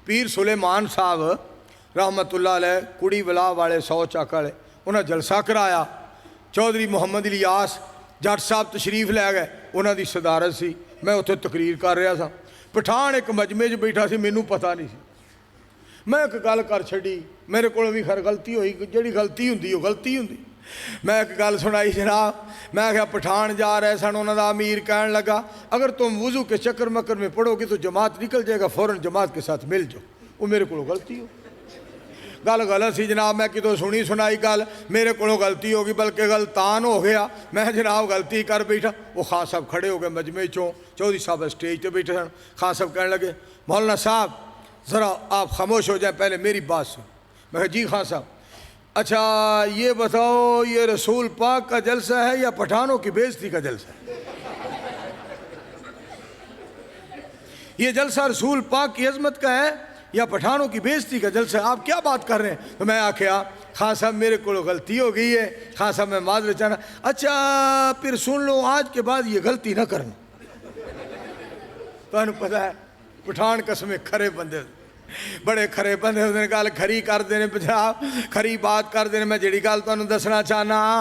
पीर सुलेमान साहब रहमतुल्लाह अलैह कुड़ी वला वाले 100 चक वाले उन्हें जलसा कराया। चौधरी मुहम्मद इलियास जट साहब तशरीफ लै गए, उन्होंने सदारत सी। मैं उत्थे तकरीर कर रहा था, पठान एक मजमे च बैठा सी, मैनू पता नहीं सी। मैं एक गल कर छड़ी, मेरे को भी खैर गलती हुई, जी गलती होंगी वो गलती होंगी। मैं एक गल सुनाई जनाब, मैं क्या पठान जा रहे सन, उन्होंने अमीर कहन लगा अगर तुम वुजू के चक्कर मक्कर में पढ़ोगे तो जमात निकल जाएगा, फ़ौरन जमात के साथ मिल जाओ। वो मेरे को गलती हो गल गलत सी जनाब, मैं कितों सुनी सुनाई गल, मेरे को गलती हो गई, बल्कि गलतान हो गया। मैं जनाब गलती कर बैठा। वो खान साहब खड़े हो गए मजमे चों, चौधरी साहब स्टेज पर बैठे सन। खान साहब कहने लगे मौलाना साहब ज़रा आप खामोश हो जाए, पहले मेरी बात सुन। मैं जी खान साहब, अच्छा ये बताओ ये रसूल पाक का जलसा है या पठानों की बेइज्जती का जलसा है? ये जलसा रसूल पाक की अजमत का है या पठानों की बेइज्जती का जलसा है? आप क्या बात कर रहे हैं? तो मैं आख्या खान साहब मेरे को गलती हो गई है, खान साहब मैं माजरत चाहना। अच्छा फिर सुन लो, आज के बाद ये गलती ना करना। तुहानू पता है पठान कसमें खरे बंदे, बड़े खरे बंदे होंदे ने, गल खरी करते हैं, खरी बात करते हैं। मैं जिहड़ी गल तुहानू दसना चाहना